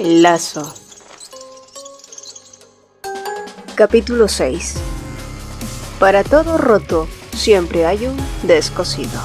El lazo. Capítulo 6. Para todo roto, siempre hay un descosido.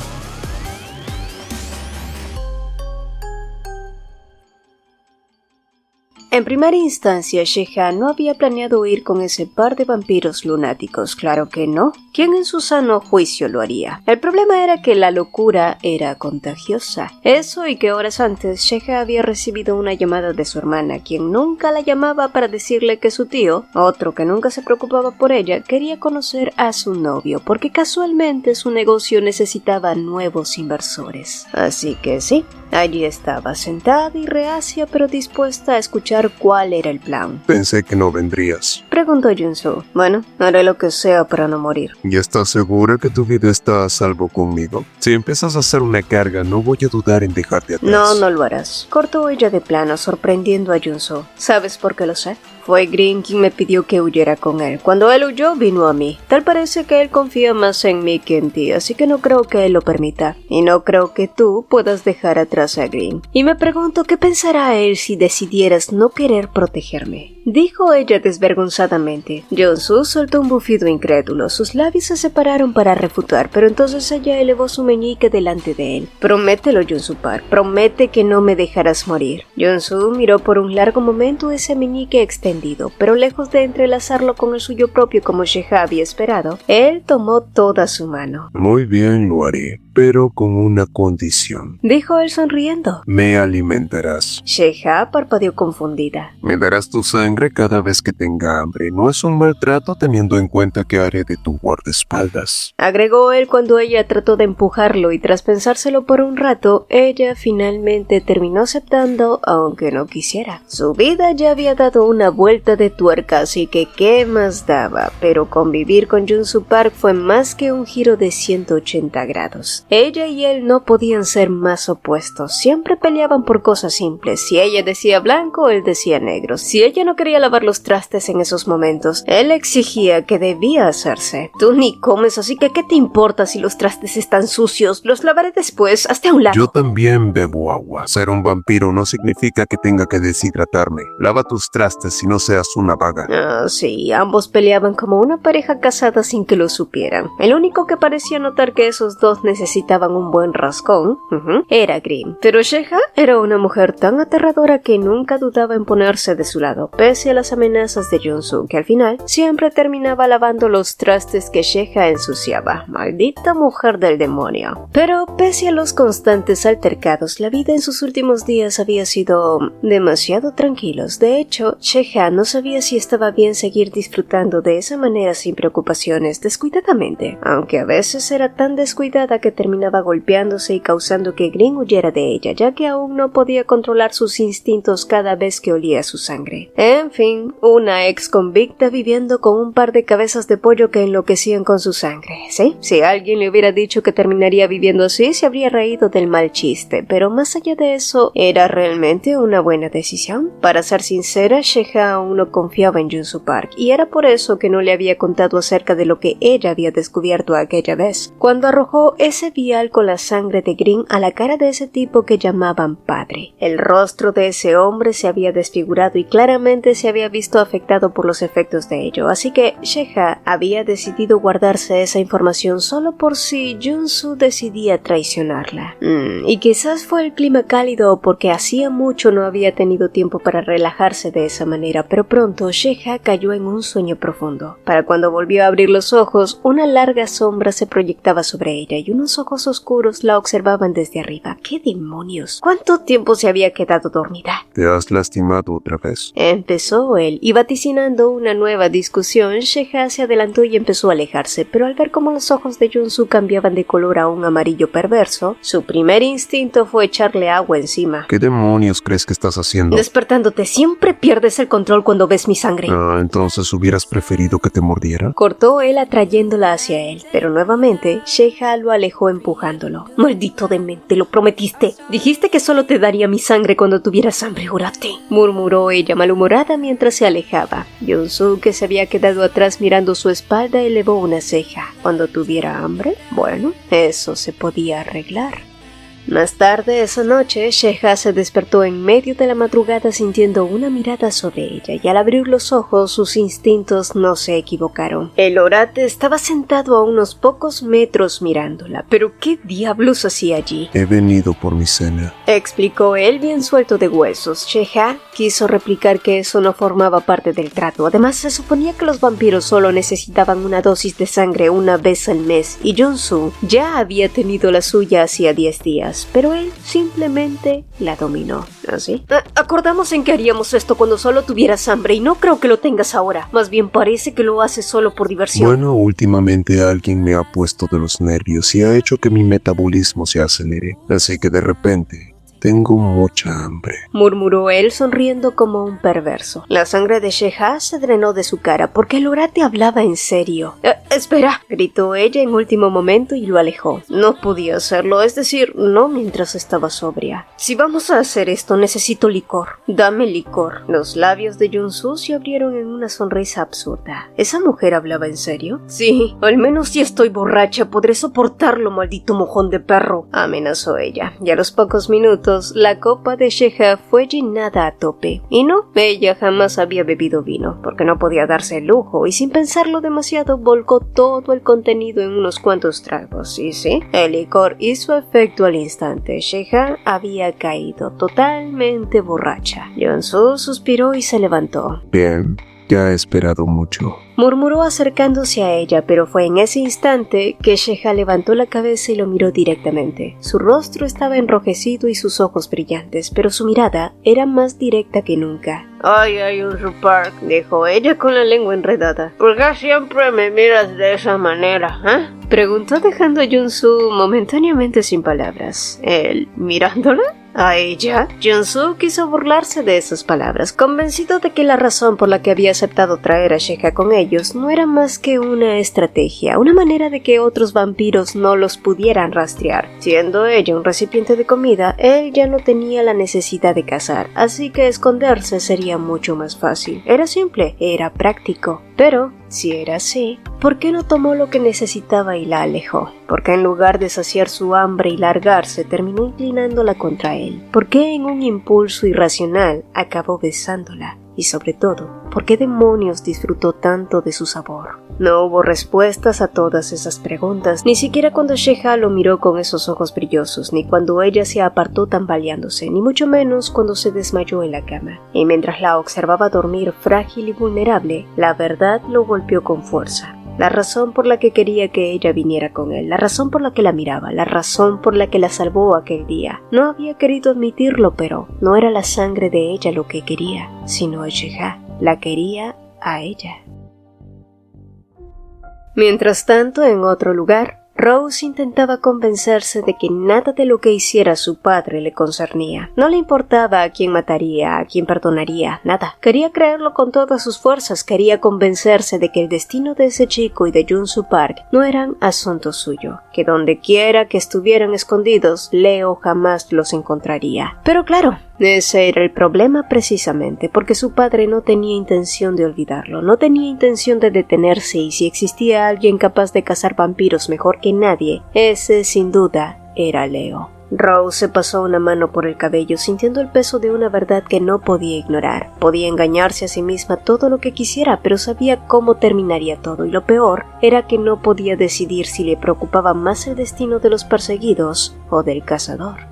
En primera instancia, Sheha no había planeado ir con ese par de vampiros lunáticos, claro que no. ¿Quién en su sano juicio lo haría? El problema era que la locura era contagiosa. Eso y que horas antes Sheha había recibido una llamada de su hermana, quien nunca la llamaba para decirle que su tío, otro que nunca se preocupaba por ella, quería conocer a su novio, porque casualmente su negocio necesitaba nuevos inversores. Así que sí, allí estaba, sentada y reacia, pero dispuesta a escuchar cuál era el plan. Pensé que no vendrías. Preguntó Junsu. Bueno, haré lo que sea para no morir. ¿Y estás segura que tu vida está a salvo conmigo? Si empiezas a hacer una carga, no voy a dudar en dejarte atrás. No lo harás. Cortó ella de plano, sorprendiendo a Junsu. ¿Sabes por qué lo sé? Fue Green quien me pidió que huyera con él. Cuando él huyó, vino a mí. Tal parece que él confía más en mí que en ti, así que no creo que él lo permita. Y no creo que tú puedas dejar atrás a Green. Y me pregunto qué pensará él si decidieras no querer protegerme. Dijo ella desvergonzadamente. Junsu soltó un bufido incrédulo. Sus labios se separaron para refutar, pero entonces ella elevó su meñique delante de él. Promételo, Junsu Park. Promete que no me dejarás morir. Junsu miró por un largo momento ese meñique extendido, pero lejos de entrelazarlo con el suyo propio como Sheha había esperado, él tomó toda su mano. Muy bien, lo haré, pero con una condición. Dijo él sonriendo. Me alimentarás. Sheha parpadeó confundida. Me darás tu sangre cada vez que tenga hambre. No es un maltrato teniendo en cuenta que haré de tu guardaespaldas. Agregó él cuando ella trató de empujarlo y tras pensárselo por un rato, ella finalmente terminó aceptando aunque no quisiera. Su vida ya había dado una vuelta de tuerca, así que qué más daba, pero convivir con Junsu Park fue más que un giro de 180 grados. Ella y él no podían ser más opuestos, siempre peleaban por cosas simples. Si ella decía blanco, él decía negro. Si ella no quería lavar los trastes en esos momentos, él exigía que debía hacerse. Tú ni comes, así que ¿qué te importa si los trastes están sucios? Los lavaré después, hazte a un lado. Yo también bebo agua. Ser un vampiro no significa que tenga que deshidratarme. Lava tus trastes y no seas una vaga. Sí, ambos peleaban como una pareja casada sin que lo supieran. El único que parecía notar que esos dos necesitaban un buen rascón era Green. Pero Sheha era una mujer tan aterradora que nunca dudaba en ponerse de su lado, pese a las amenazas de Junsu, que al final siempre terminaba lavando los trastes que Sheha ensuciaba. Maldita mujer del demonio. Pero pese a los constantes altercados, la vida en sus últimos días había sido demasiado tranquilos. De hecho, Sheha no sabía si estaba bien seguir disfrutando de esa manera sin preocupaciones, descuidadamente, aunque a veces era tan descuidada que terminaba golpeándose y causando que Green huyera de ella, ya que aún no podía controlar sus instintos cada vez que olía su sangre. En fin, una ex convicta viviendo con un par de cabezas de pollo que enloquecían con su sangre. Sí, si alguien le hubiera dicho que terminaría viviendo así, se habría reído del mal chiste, pero más allá de eso, ¿era realmente una buena decisión? Para ser sincera, Sheha aún no confiaba en Junsu Park, y era por eso que no le había contado acerca de lo que ella había descubierto aquella vez, cuando arrojó ese vial con la sangre de Green a la cara de ese tipo que llamaban padre. El rostro de ese hombre se había desfigurado y claramente se había visto afectado por los efectos de ello, así que Sheha había decidido guardarse esa información solo por si Junsu decidía traicionarla. Y quizás fue el clima cálido o porque hacía mucho no había tenido tiempo para relajarse de esa manera, pero pronto Sheha cayó en un sueño profundo. Para cuando volvió a abrir los ojos, una larga sombra se proyectaba sobre ella y unos ojos oscuros la observaban desde arriba. ¡Qué demonios! ¿Cuánto tiempo se había quedado dormida? ¿Te has lastimado otra vez? Empezó él, y vaticinando una nueva discusión, Sheha se adelantó y empezó a alejarse, pero al ver cómo los ojos de Junsu cambiaban de color a un amarillo perverso, su primer instinto fue echarle agua encima. ¿Qué demonios crees que estás haciendo? Despertándote, siempre pierdes el control cuando ves mi sangre. Entonces hubieras preferido que te mordiera. Cortó él atrayéndola hacia él, pero nuevamente Sheha lo alejó empujándolo. Maldito demente, lo prometiste. Dijiste que solo te daría mi sangre cuando tuvieras hambre, juraste. Murmuró ella malhumorada mientras se alejaba. Junsu, que se había quedado atrás mirando su espalda, elevó una ceja. ¿Cuando tuviera hambre? Bueno, eso se podía arreglar. Más tarde esa noche, Sheha se despertó en medio de la madrugada sintiendo una mirada sobre ella, y al abrir los ojos sus instintos no se equivocaron. El orate estaba sentado a unos pocos metros mirándola. ¿Pero qué diablos hacía allí? He venido por mi cena, explicó él bien suelto de huesos. Sheha quiso replicar que eso no formaba parte del trato. Además, se suponía que los vampiros solo necesitaban una dosis de sangre una vez al mes, y Jung-Soo ya había tenido la suya hacía 10 días, pero él simplemente la dominó. ¿Así? Acordamos en que haríamos esto cuando solo tuvieras hambre, y no creo que lo tengas ahora. Más bien parece que lo haces solo por diversión. Bueno, últimamente alguien me ha puesto de los nervios y ha hecho que mi metabolismo se acelere, así que de repente tengo mucha hambre, murmuró él sonriendo como un perverso. La sangre de Sheha se drenó de su cara porque el orate hablaba en serio. ¡Espera!, gritó ella en último momento y lo alejó. No podía hacerlo, es decir, no mientras estaba sobria. Si vamos a hacer esto, necesito licor. Dame licor. Los labios de Jung-Soo se abrieron en una sonrisa absurda. ¿Esa mujer hablaba en serio? Sí, al menos si estoy borracha podré soportarlo, maldito mojón de perro, amenazó ella. Y a los pocos minutos la copa de Sheha fue llenada a tope. Y no, ella jamás había bebido vino, porque no podía darse el lujo, y sin pensarlo demasiado volcó todo el contenido en unos cuantos tragos. Y sí, el licor hizo efecto al instante. Sheha había caído totalmente borracha. Jung-Soo suspiró y se levantó. Bien, ya he esperado mucho, murmuró acercándose a ella, pero fue en ese instante que Sheha levantó la cabeza y lo miró directamente. Su rostro estaba enrojecido y sus ojos brillantes, pero su mirada era más directa que nunca. Ay, Jung-Soo Park, dijo ella con la lengua enredada. ¿Por qué siempre me miras de esa manera, preguntó dejando a Jung-Soo momentáneamente sin palabras. ¿Él mirándola? ¿A ella? Jung-Soo quiso burlarse de esas palabras, convencido de que la razón por la que había aceptado traer a Sheha con ellos no era más que una estrategia, una manera de que otros vampiros no los pudieran rastrear. Siendo ella un recipiente de comida, él ya no tenía la necesidad de cazar, así que esconderse sería mucho más fácil. Era simple, era práctico. Pero, si era así, ¿por qué no tomó lo que necesitaba y la alejó? ¿Por qué en lugar de saciar su hambre y largarse, terminó inclinándola contra él? ¿Por qué en un impulso irracional acabó besándola? Y sobre todo, ¿por qué demonios disfrutó tanto de su sabor? No hubo respuestas a todas esas preguntas, ni siquiera cuando Sheha lo miró con esos ojos brillosos, ni cuando ella se apartó tambaleándose, ni mucho menos cuando se desmayó en la cama. Y mientras la observaba dormir frágil y vulnerable, la verdad lo golpeó con fuerza. La razón por la que quería que ella viniera con él, la razón por la que la miraba, la razón por la que la salvó aquel día. No había querido admitirlo, pero no era la sangre de ella lo que quería, sino a Sheha. La quería a ella. Mientras tanto, en otro lugar, Rose intentaba convencerse de que nada de lo que hiciera su padre le concernía. No le importaba a quién mataría, a quién perdonaría, nada. Quería creerlo con todas sus fuerzas, quería convencerse de que el destino de ese chico y de Jung-Soo Park no eran asunto suyo, que donde quiera que estuvieran escondidos, Leo jamás los encontraría. Pero claro, ese era el problema precisamente, porque su padre no tenía intención de olvidarlo, no tenía intención de detenerse, y si existía alguien capaz de cazar vampiros mejor que nadie, ese sin duda era Leo. Rose se pasó una mano por el cabello, sintiendo el peso de una verdad que no podía ignorar. Podía engañarse a sí misma todo lo que quisiera, pero sabía cómo terminaría todo, y lo peor era que no podía decidir si le preocupaba más el destino de los perseguidos o del cazador.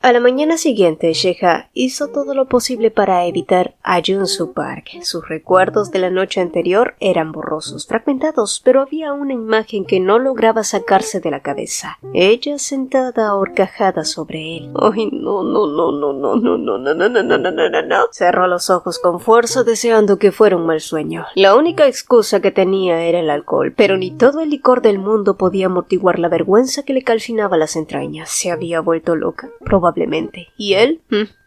A la mañana siguiente, Sheha hizo todo lo posible para evitar a Jung-Soo Park. Sus recuerdos de la noche anterior eran borrosos, fragmentados, pero había una imagen que no lograba sacarse de la cabeza. Ella sentada ahorcajada sobre él. ¡Ay, no! Cerró los ojos con fuerza, deseando que fuera un mal sueño. La única excusa que tenía era el alcohol, pero ni todo el licor del mundo podía amortiguar la vergüenza que le calcinaba las entrañas. ¿Se había vuelto loca? Probablemente. ¿Y él?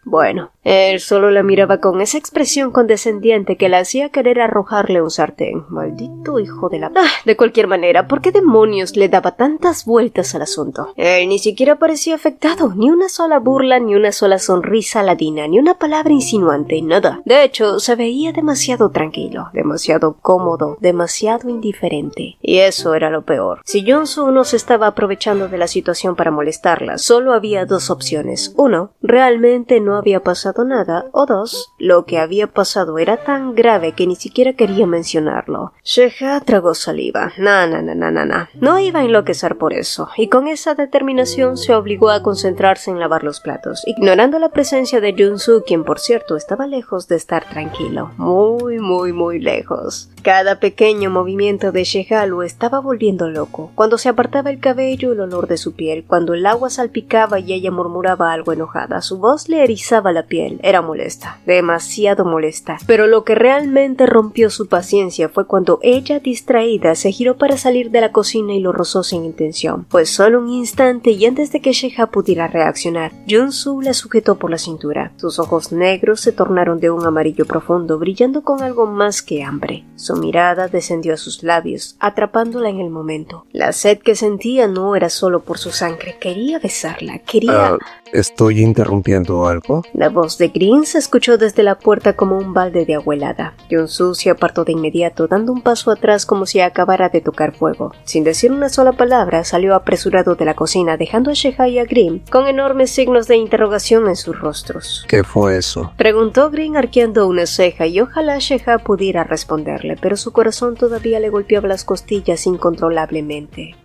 Bueno, él solo la miraba con esa expresión condescendiente que la hacía querer arrojarle un sartén. Maldito hijo de la... de cualquier manera, ¿por qué demonios le daba tantas vueltas al asunto? Él ni siquiera parecía afectado, ni una sola burla, ni una sola sonrisa ladina, ni una palabra insinuante, nada. De hecho, se veía demasiado tranquilo, demasiado cómodo, demasiado indiferente. Y eso era lo peor. Si Jung-soo no se estaba aprovechando de la situación para molestarla, solo había dos opciones. Uno, realmente no había pasado nada, o dos, lo que había pasado era tan grave que ni siquiera quería mencionarlo. Sheha tragó saliva. No iba a enloquecer por eso, y con esa determinación se obligó a concentrarse en lavar los platos, ignorando la presencia de Jung-soo, quien por cierto estaba lejos de estar tranquilo, muy lejos. Cada pequeño movimiento de Sheha lo estaba volviendo loco. Cuando se apartaba el cabello, el olor de su piel, cuando el agua salpicaba y ella murmuraba algo enojada, su voz le erizaba la piel. Era molesta, demasiado molesta. Pero lo que realmente rompió su paciencia fue cuando ella, distraída, se giró para salir de la cocina y lo rozó sin intención. Fue solo un instante y antes de que Sheha pudiera reaccionar, Jung-soo la sujetó por la cintura. Sus ojos negros se tornaron de un amarillo profundo, brillando con algo más que hambre. Su mirada descendió a sus labios, atrapándola en el momento. La sed que sentía no era solo por su sangre. Quería besarla, quería... ¿Estoy interrumpiendo algo? La voz de Green se escuchó desde la puerta como un balde de agua helada. Jung-soo se apartó de inmediato, dando un paso atrás como si acabara de tocar fuego. Sin decir una sola palabra, salió apresurado de la cocina, dejando a Sheha y a Green con enormes signos de interrogación en sus rostros. ¿Qué fue eso? Preguntó Green arqueando una ceja y ojalá Sheha pudiera responderle, pero su corazón todavía le golpeaba las costillas incontrolablemente.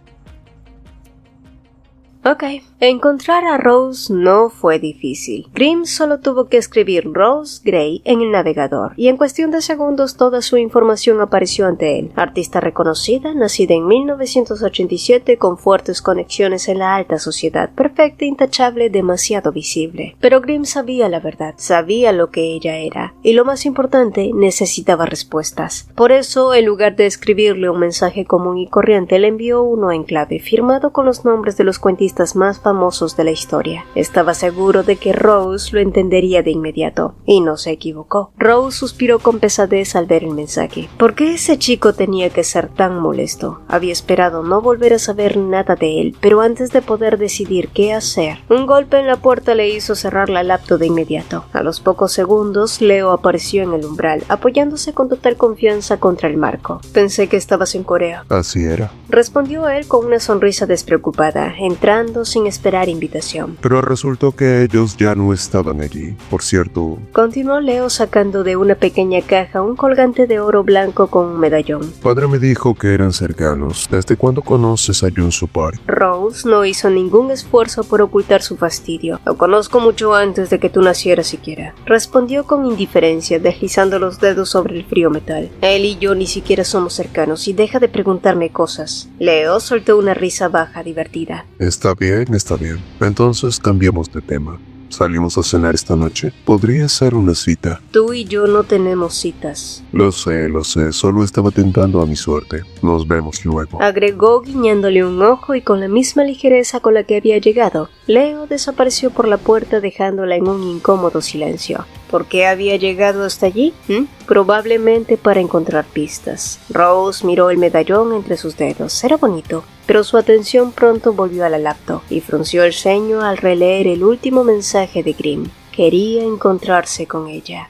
Ok, encontrar a Rose no fue difícil. Grimm solo tuvo que escribir Rose Gray en el navegador y en cuestión de segundos toda su información apareció ante él. Artista reconocida, nacida en 1987 con fuertes conexiones en la alta sociedad, perfecta, intachable, demasiado visible. Pero Grimm sabía la verdad, sabía lo que ella era y lo más importante, necesitaba respuestas. Por eso, en lugar de escribirle un mensaje común y corriente, le envió uno en clave, firmado con los nombres de los cuentistas más famosos de la historia. Estaba seguro de que Rose lo entendería de inmediato, y no se equivocó. Rose suspiró con pesadez al ver el mensaje. ¿Por qué ese chico tenía que ser tan molesto? Había esperado no volver a saber nada de él, pero antes de poder decidir qué hacer, un golpe en la puerta le hizo cerrar la laptop de inmediato. A los pocos segundos, Leo apareció en el umbral, apoyándose con total confianza contra el marco. Pensé que estabas en Corea. Así era. Respondió él con una sonrisa despreocupada, entrando sin esperar invitación. Pero resultó que ellos ya no estaban allí. Por cierto... Continuó Leo sacando de una pequeña caja un colgante de oro blanco con un medallón. Padre me dijo que eran cercanos. ¿Desde cuándo conoces a Jung-soo Park? Rose no hizo ningún esfuerzo por ocultar su fastidio. Lo conozco mucho antes de que tú nacieras siquiera. Respondió con indiferencia, deslizando los dedos sobre el frío metal. Él y yo ni siquiera somos cercanos y deja de preguntarme cosas. Leo soltó una risa baja, divertida. Está bien. Entonces cambiamos de tema. ¿Salimos a cenar esta noche? Podría ser una cita. Tú y yo no tenemos citas. Lo sé. Solo estaba tentando a mi suerte. Nos vemos luego. Agregó guiñándole un ojo y con la misma ligereza con la que había llegado, Leo desapareció por la puerta dejándola en un incómodo silencio. ¿Por qué había llegado hasta allí? Probablemente para encontrar pistas. Rose miró el medallón entre sus dedos. Era bonito, pero su atención pronto volvió a la laptop y frunció el ceño al releer el último mensaje de Grimm. Quería encontrarse con ella.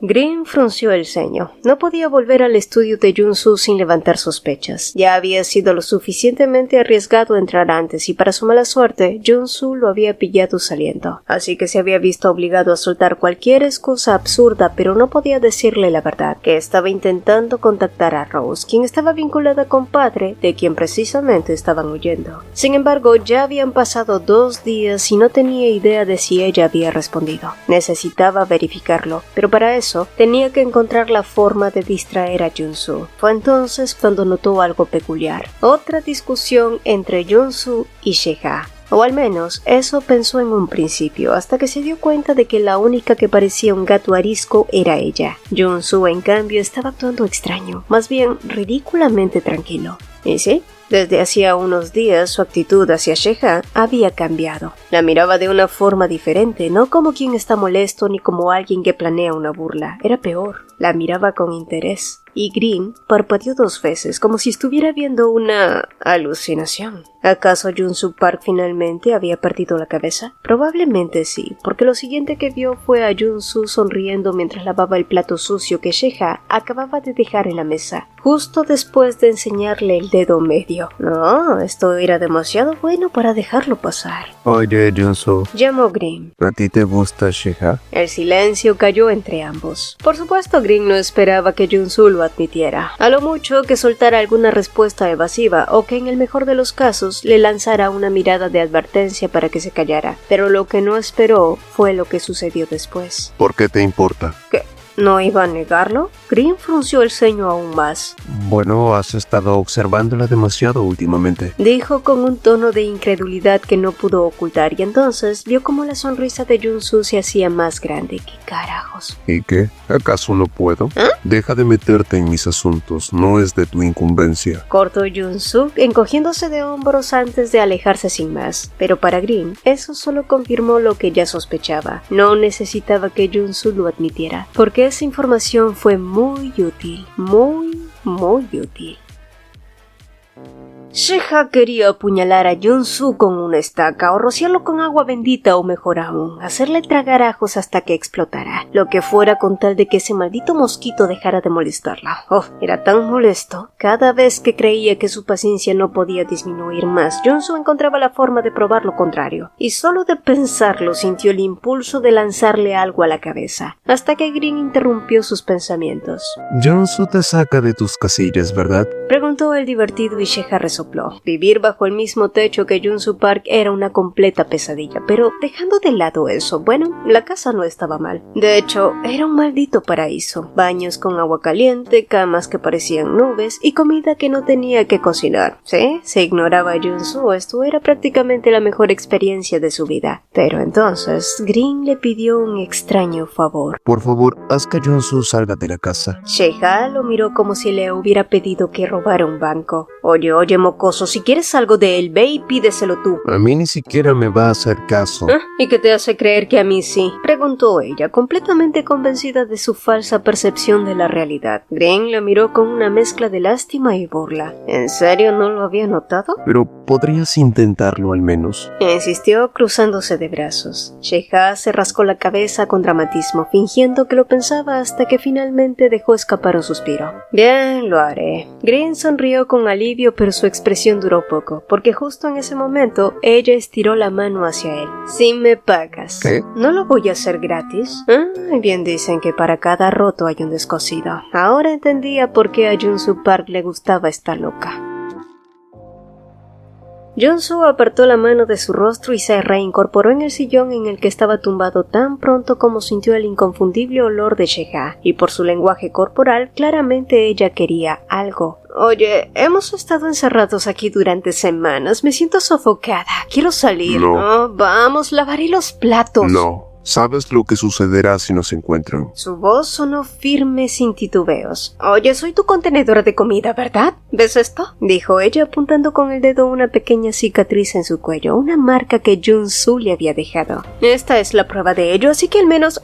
Grimm frunció el ceño. No podía volver al estudio de Jung-soo sin levantar sospechas. Ya había sido lo suficientemente arriesgado entrar antes y para su mala suerte, Jung-soo lo había pillado saliendo. Así que se había visto obligado a soltar cualquier excusa absurda, pero no podía decirle la verdad, que estaba intentando contactar a Rose, quien estaba vinculada con Padre, de quien precisamente estaban huyendo. Sin embargo, ya habían pasado 2 días y no tenía idea de si ella había respondido. Necesitaba verificarlo, pero para eso tenía que encontrar la forma de distraer a Jung-soo. Fue entonces cuando notó algo peculiar. Otra discusión entre Jung-soo y Sheha. O al menos eso pensó en un principio, hasta que se dio cuenta de que la única que parecía un gato arisco era ella. Jung-soo, en cambio, estaba actuando extraño, más bien ridículamente tranquilo. Y sí, desde hacía unos días su actitud hacia Sheha había cambiado. La miraba de una forma diferente, no como quien está molesto ni como alguien que planea una burla. Era peor, la miraba con interés. Y Green parpadeó 2 veces, como si estuviera viendo una alucinación. ¿Acaso Jun-Soo Park finalmente había perdido la cabeza? Probablemente sí, porque lo siguiente que vio fue a Jun-Soo sonriendo mientras lavaba el plato sucio que Sheha acababa de dejar en la mesa, justo después de enseñarle el dedo medio. No, esto era demasiado bueno para dejarlo pasar. Oye, Jun-Soo, Llamó Green. ¿a ti te gusta Sheha? El silencio cayó entre ambos. Por supuesto, Green no esperaba que Jun-Soo lo admitiera. A lo mucho que soltara alguna respuesta evasiva o que en el mejor de los casos le lanzara una mirada de advertencia para que se callara. Pero lo que no esperó fue lo que sucedió después. ¿Por qué te importa? ¿Qué? ¿No iba a negarlo? Green frunció el ceño aún más. Bueno, has estado observándola demasiado últimamente. Dijo con un tono de incredulidad que no pudo ocultar, y entonces vio como la sonrisa de Jun-Soo se hacía más grande. ¿Qué carajos? ¿Y qué? ¿Acaso no puedo? Deja de meterte en mis asuntos, no es de tu incumbencia. Cortó Jun-Soo, encogiéndose de hombros antes de alejarse sin más. Pero para Green, eso solo confirmó lo que ya sospechaba. No necesitaba que Jun-Soo lo admitiera, porque esa información fue muy útil, muy útil. Sheha quería apuñalar a Jun-Soo con una estaca o rociarlo con agua bendita o mejor aún, hacerle tragar ajos hasta que explotara, lo que fuera con tal de que ese maldito mosquito dejara de molestarla. Oh, era tan molesto. Cada vez que creía que su paciencia no podía disminuir más, Jun-Soo encontraba la forma de probar lo contrario, y solo de pensarlo sintió el impulso de lanzarle algo a la cabeza, hasta que Green interrumpió sus pensamientos. Jun-Soo te saca de tus casillas, ¿verdad? Preguntó el divertido y Sheha resopló. Vivir bajo el mismo techo que Jun-Soo Park era una completa pesadilla, pero dejando de lado eso, bueno, la casa no estaba mal. De hecho, era un maldito paraíso. Baños con agua caliente, camas que parecían nubes y comida que no tenía que cocinar. Sí, se ignoraba a Jun-Soo, esto era prácticamente la mejor experiencia de su vida. Pero entonces, Green le pidió un extraño favor. Por favor, haz que Jun-Soo salga de la casa. Sheha lo miró como si le hubiera pedido que robara un banco. Oye, mocoso, si quieres algo de él, ve y pídeselo tú. A mí ni siquiera me va a hacer caso. ¿Y qué te hace creer que a mí sí? Preguntó ella, completamente convencida de su falsa percepción de la realidad. Green la miró con una mezcla de lástima y burla. ¿En serio no lo había notado? Pero podrías intentarlo al menos. Insistió cruzándose de brazos. Sheha se rascó la cabeza con dramatismo, fingiendo que lo pensaba hasta que finalmente dejó escapar un suspiro. Bien, lo haré. Green sonrió con alivio, pero su expresión duró poco, porque justo en ese momento ella estiró la mano hacia él. Si me pagas. ¿Qué? ¿No lo voy a hacer gratis? Bien dicen que para cada roto hay un descosido. Ahora entendía por qué a Jun-Soo Park le gustaba esta loca. Jun-Soo apartó la mano de su rostro y se reincorporó en el sillón en el que estaba tumbado tan pronto como sintió el inconfundible olor de Sheha, y por su lenguaje corporal claramente ella quería algo. Oye, hemos estado encerrados aquí durante semanas, me siento sofocada, quiero salir. No. Vamos, lavaré los platos. No. ¿Sabes lo que sucederá si nos encuentran? Su voz sonó firme sin titubeos. Oye, soy tu contenedora de comida, ¿verdad? ¿Ves esto? Dijo ella apuntando con el dedo una pequeña cicatriz en su cuello, una marca que Jun-Soo le había dejado. Esta es la prueba de ello, así que al menos...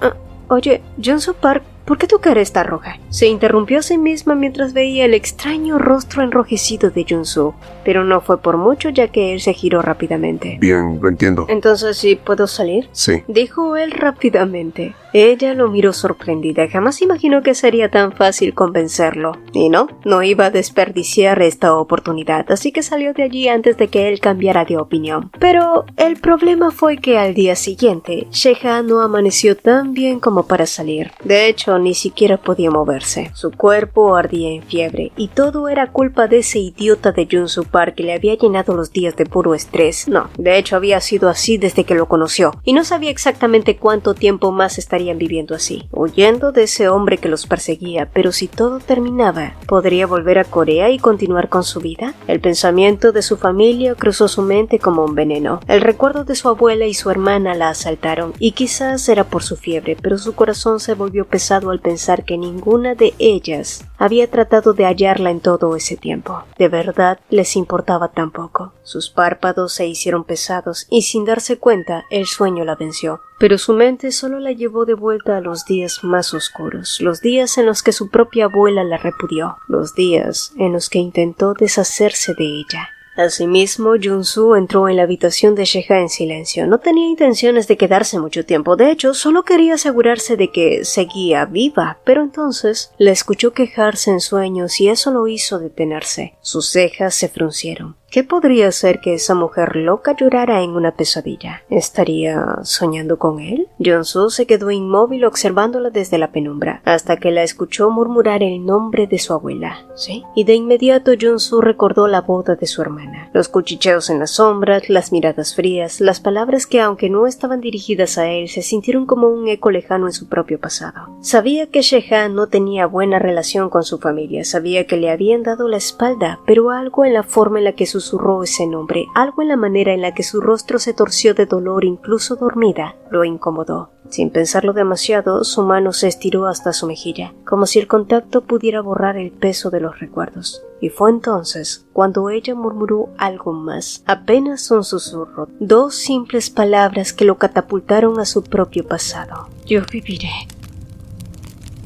Oye, Jun-Soo Park, ¿por qué tu cara está roja? Se interrumpió a sí misma mientras veía el extraño rostro enrojecido de Jun-Soo, pero no fue por mucho ya que él se giró rápidamente. Bien, lo entiendo. ¿Entonces sí puedo salir? Sí. Dijo él rápidamente. Ella lo miró sorprendida, jamás imaginó que sería tan fácil convencerlo. Y no iba a desperdiciar esta oportunidad, así que salió de allí antes de que él cambiara de opinión. Pero el problema fue que al día siguiente, Sheha no amaneció tan bien como para salir. De hecho, ni siquiera podía moverse. Su cuerpo ardía en fiebre, y todo era culpa de ese idiota de Jun-Soo Park que le había llenado los días de puro estrés. No, de hecho había sido así desde que lo conoció, y no sabía exactamente cuánto tiempo más estarían viviendo así, huyendo de ese hombre que los perseguía, pero si todo terminaba, ¿podría volver a Corea y continuar con su vida? El pensamiento de su familia cruzó su mente como un veneno. El recuerdo de su abuela y su hermana la asaltaron, y quizás era por su fiebre, pero su corazón se volvió pesado al pensar que ninguna de ellas había tratado de hallarla en todo ese tiempo. De verdad les importaba tan poco. Sus párpados se hicieron pesados y sin darse cuenta el sueño la venció. Pero su mente solo la llevó de vuelta a los días más oscuros, los días en los que su propia abuela la repudió, los días en los que intentó deshacerse de ella. Asimismo, Jun-soo entró en la habitación de Sheha en silencio. No tenía intenciones de quedarse mucho tiempo. De hecho, solo quería asegurarse de que seguía viva. Pero entonces la escuchó quejarse en sueños y eso lo hizo detenerse. Sus cejas se fruncieron. ¿Qué podría ser que esa mujer loca llorara en una pesadilla? ¿Estaría soñando con él? Jun-soo se quedó inmóvil observándola desde la penumbra, hasta que la escuchó murmurar el nombre de su abuela. ¿Sí? Y de inmediato Jun-soo recordó la boda de su hermana. Los cuchicheos en las sombras, las miradas frías, las palabras que, aunque no estaban dirigidas a él, se sintieron como un eco lejano en su propio pasado. Sabía que Sheha no tenía buena relación con su familia, sabía que le habían dado la espalda, pero algo en la forma en la que susurró ese nombre, algo en la manera en la que su rostro se torció de dolor incluso dormida, lo incomodó. Sin pensarlo demasiado, su mano se estiró hasta su mejilla, como si el contacto pudiera borrar el peso de los recuerdos. Y fue entonces cuando ella murmuró algo más, apenas un susurro, 2 simples palabras que lo catapultaron a su propio pasado. Yo viviré.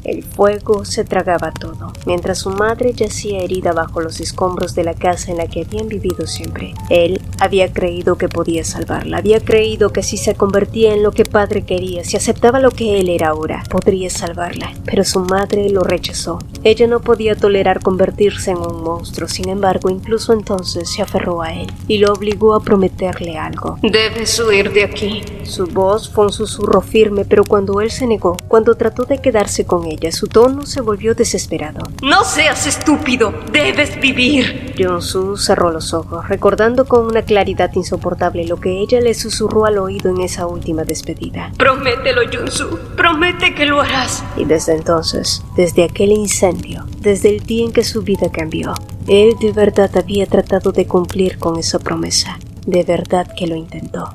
El fuego se tragaba todo, mientras su madre yacía herida bajo los escombros de la casa en la que habían vivido siempre. Él había creído que podía salvarla, había creído que si se convertía en lo que padre quería, si aceptaba lo que él era ahora, podría salvarla, pero su madre lo rechazó. Ella no podía tolerar convertirse en un monstruo, sin embargo, incluso entonces se aferró a él y lo obligó a prometerle algo. «Debes huir de aquí». Su voz fue un susurro firme, pero cuando él se negó, cuando trató de quedarse con ella, su tono se volvió desesperado. «¡No seas estúpido! ¡Debes vivir!». Jun-soo cerró los ojos, recordando con una claridad insoportable lo que ella le susurró al oído en esa última despedida. «Promételo, Jun-soo. Promete que lo harás». Y desde entonces, desde aquel incendio, desde el día en que su vida cambió, él de verdad había tratado de cumplir con esa promesa. De verdad que lo intentó.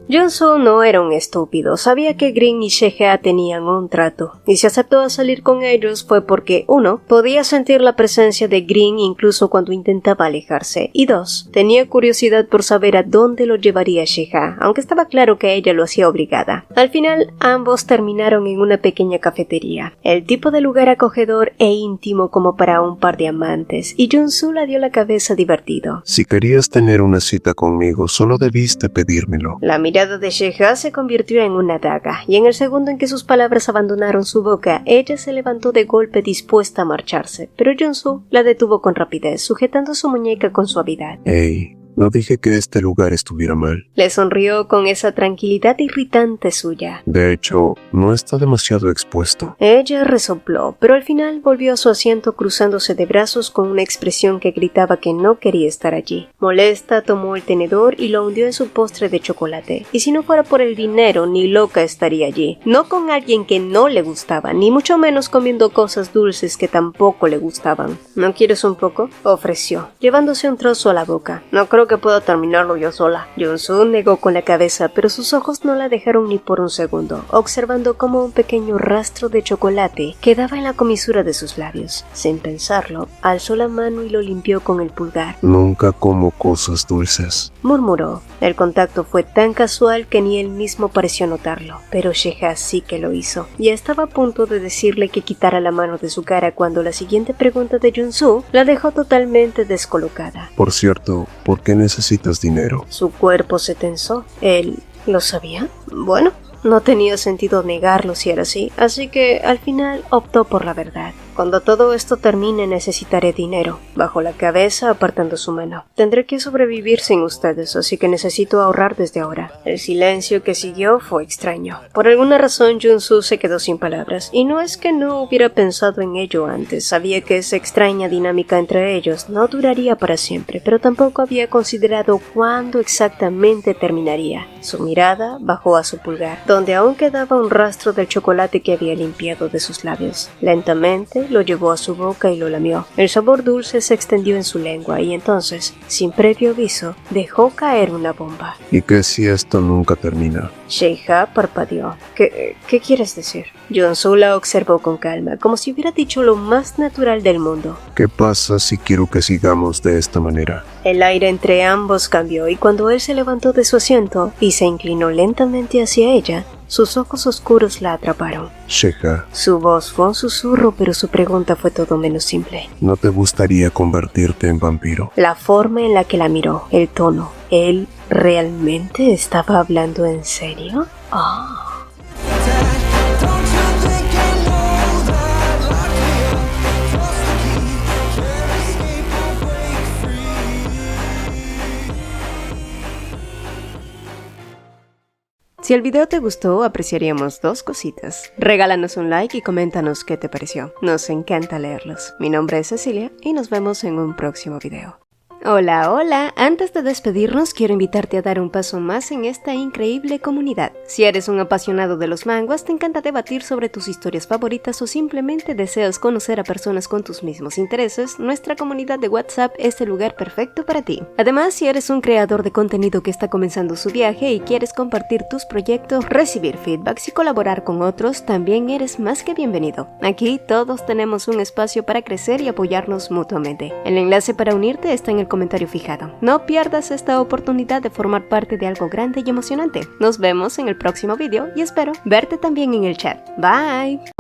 Jun-soo no era un estúpido, sabía que Green y Sheha tenían un trato, y si aceptó a salir con ellos fue porque, 1, podía sentir la presencia de Green incluso cuando intentaba alejarse, y 2, tenía curiosidad por saber a dónde lo llevaría Sheha, aunque estaba claro que ella lo hacía obligada. Al final, ambos terminaron en una pequeña cafetería, el tipo de lugar acogedor e íntimo como para un par de amantes, y Jun-soo le dio la cabeza divertido. Si querías tener una cita conmigo, solo debiste pedírmelo. La mirada de Sheha se convirtió en una daga, y en el segundo en que sus palabras abandonaron su boca, ella se levantó de golpe dispuesta a marcharse, pero Jun-soo la detuvo con rapidez, sujetando su muñeca con suavidad. Hey, no dije que este lugar estuviera mal. Le sonrió con esa tranquilidad irritante suya. De hecho, no está demasiado expuesto. Ella resopló, pero al final volvió a su asiento cruzándose de brazos con una expresión que gritaba que no quería estar allí. Molesta, tomó el tenedor y lo hundió en su postre de chocolate. Y si no fuera por el dinero, ni loca estaría allí. No con alguien que no le gustaba, ni mucho menos comiendo cosas dulces que tampoco le gustaban. ¿No quieres un poco?, ofreció, llevándose un trozo a la boca. No creo que pueda terminarlo yo sola. Jun-soo negó con la cabeza, pero sus ojos no la dejaron ni por un segundo, observando cómo un pequeño rastro de chocolate quedaba en la comisura de sus labios. Sin pensarlo, alzó la mano y lo limpió con el pulgar. Nunca como cosas dulces, murmuró. El contacto fue tan casual que ni él mismo pareció notarlo, pero Sheha sí que lo hizo, y estaba a punto de decirle que quitara la mano de su cara cuando la siguiente pregunta de Jun-soo la dejó totalmente descolocada. Por cierto, ¿por qué necesitas dinero? Su cuerpo se tensó. ¿Él lo sabía? Bueno, no tenía sentido negarlo si era así que al final optó por la verdad. Cuando todo esto termine necesitaré dinero. Bajó la cabeza apartando su mano. Tendré que sobrevivir sin ustedes, así que necesito ahorrar desde ahora. El silencio que siguió fue extraño. Por alguna razón Jun-soo se quedó sin palabras, y no es que no hubiera pensado en ello antes. Sabía que esa extraña dinámica entre ellos no duraría para siempre, pero tampoco había considerado cuándo exactamente terminaría. Su mirada bajó a su pulgar, donde aún quedaba un rastro del chocolate que había limpiado de sus labios. Lentamente lo llevó a su boca y lo lamió. El sabor dulce se extendió en su lengua y entonces, sin previo aviso, dejó caer una bomba. ¿Y qué si esto nunca termina? Sheikha parpadeó. ¿Qué quieres decir? Junsu la observó con calma, como si hubiera dicho lo más natural del mundo. ¿Qué pasa si quiero que sigamos de esta manera? El aire entre ambos cambió y cuando él se levantó de su asiento y se inclinó lentamente hacia ella, sus ojos oscuros la atraparon. Sheikha, Su voz fue un susurro, pero su pregunta fue todo menos simple. ¿no te gustaría convertirte en vampiro? La forma en la que la miró, el tono. ¿Él realmente estaba hablando en serio? Ah. Si el video te gustó, apreciaríamos dos cositas. Regálanos un like y coméntanos qué te pareció. Nos encanta leerlos. Mi nombre es Cecilia y nos vemos en un próximo video. Hola, hola. Antes de despedirnos, quiero invitarte a dar un paso más en esta increíble comunidad. Si eres un apasionado de los manguas, te encanta debatir sobre tus historias favoritas o simplemente deseas conocer a personas con tus mismos intereses, nuestra comunidad de WhatsApp es el lugar perfecto para ti. Además, si eres un creador de contenido que está comenzando su viaje y quieres compartir tus proyectos, recibir feedbacks y colaborar con otros, también eres más que bienvenido. Aquí todos tenemos un espacio para crecer y apoyarnos mutuamente. El enlace para unirte está en el comentario fijado. No pierdas esta oportunidad de formar parte de algo grande y emocionante. Nos vemos en el próximo video y espero verte también en el chat. Bye.